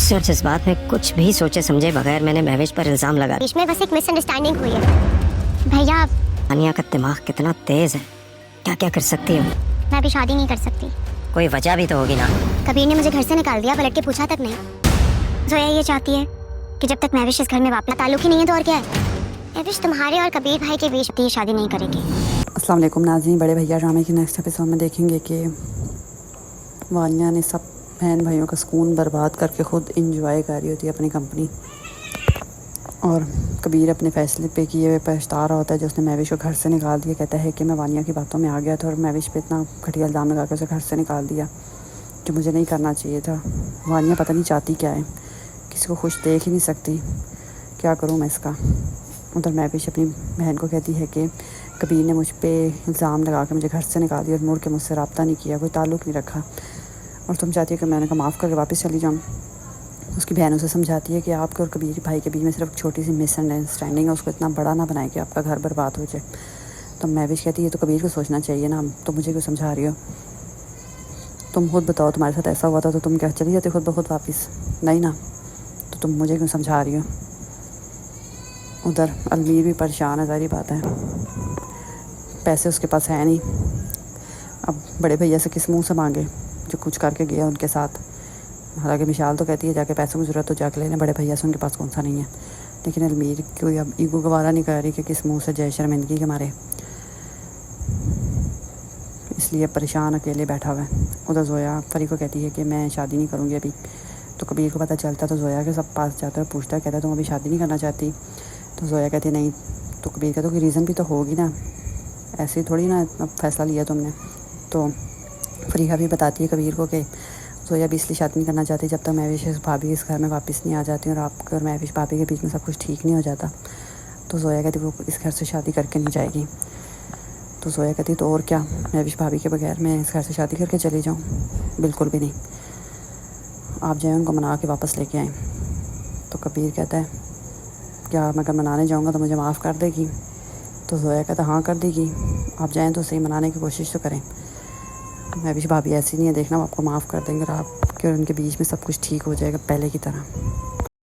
गुस्से और जज्बात में कुछ भी सोचे समझे बगैर मैंने महविश पर इल्जाम लगा। इसमें बस एक मिसअंडरस्टैंडिंग हुई है भैया। आनिया का दिमाग कितना तेज है, क्या क्या कर सकती है। मैं अभी शादी नहीं कर सकती। कोई वजह भी तो होगी ना। कबीर ने मुझे घर से निकाल दिया, पलट के पूछा तक नहीं। जोया ये चाहती है कि जब तक महविश इस घर में वापस ताल्लुक ही नहीं है तो और क्या है। महविश तुम्हारे और कबीर भाई के बीच ये शादी नहीं करेगी। अस्सलाम वालेकुम नाज़रीन, बड़े भैया ड्रामे के नेक्स्ट एपिसोड में देखेंगे कि वानिया ने सब बहन भाइयों का सुकून बर्बाद करके ख़ुद इंजॉय कर रही होती है अपनी कंपनी, और कबीर अपने फ़ैसले पे किए हुए पछता रहा होता है जो उसने महविश को घर से निकाल दिया। कहता है कि मैं वानिया की बातों में आ गया था और महविश पे इतना घटिया इल्ज़ाम लगा के उसे घर से निकाल दिया जो मुझे नहीं करना चाहिए था। वानिया पता नहीं चाहती क्या है, किसी को खुश देख ही नहीं सकती, क्या करूँ मैं इसका। उधर महविश अपनी बहन को कहती है कि कबीर ने मुझ पे इल्ज़ाम लगा के मुझे घर से निकाल दिया और मुड़ के मुझसे रब्ता नहीं किया, कोई ताल्लुक़ नहीं रखा, और तुम चाहती हो कि मैंने कहा माफ़ करके वापस चली जाऊँ। उसकी बहन उसे समझाती है कि आपके और कबीर भाई के बीच में सिर्फ छोटी सी मिसअंडरस्टैंडिंग है, उसको इतना बड़ा ना बनाए कि आपका घर बर्बाद हो जाए। तो महविश कहती है तो कबीर को सोचना चाहिए ना, तो मुझे क्यों समझा रही हो। तुम खुद बताओ, तुम्हारे साथ ऐसा हुआ था तो तुम क्या चली जाती खुद ब खुद वापस? नहीं ना, तो तुम मुझे क्यों समझा रही हो। उधर अलमीर भी परेशान है, सारी बात है, पैसे उसके पास है नहीं, अब बड़े भैया से किस मुंह से मांगे जो कुछ करके गया उनके साथ। हालांकि मिशाल तो कहती है जाके पैसों की ज़रूरत तो जाके लेने, बड़े भैया से उनके पास कौन सा नहीं है। लेकिन अलमीर कोई अब ईगो गवारा नहीं कर रही कि किस मुंह से जय शर्मिंदगी के मारे, इसलिए परेशान अकेले बैठा हुआ है। उधर जोया फरी को कहती है कि मैं शादी नहीं करूँगी अभी। तो कबीर को पता चलता तो जोया के सब पास जाता है, पूछता है, कहता है तुम अभी शादी नहीं करना चाहती। तो जोया कहती है नहीं। तो कबीर कहता कोई रीज़न भी तो होगी ना, ऐसे ही थोड़ी ना इतना फ़ैसला लिया तुमने। तो फरीहा भी बताती है कबीर को कि जोया भी इसलिए शादी नहीं करना चाहती जब तक महविश भाभी इस घर में वापस नहीं आ जाती और आपके और महविश भाभी के बीच में सब कुछ ठीक नहीं हो जाता। तो जोया कहती वो इस घर से शादी करके नहीं जाएगी। तो जोया कहती तो और क्या, महविश भाभी के बगैर मैं इस घर से शादी करके चली जाऊँ? बिल्कुल भी नहीं, आप जाए उनको मना के वापस लेके आएँ। तो कबीर कहता है क्या मैं अगर मनाने जाऊँगा तो मुझे माफ़ कर देगी? तो जोया कहता हाँ कर देगी, आप जाएँ तो सही, मनाने की कोशिश तो करें। महविश भाभी ऐसी नहीं है, देखना वो आपको माफ़ कर देंगे और आपके और उनके बीच में सब कुछ ठीक हो जाएगा पहले की तरह।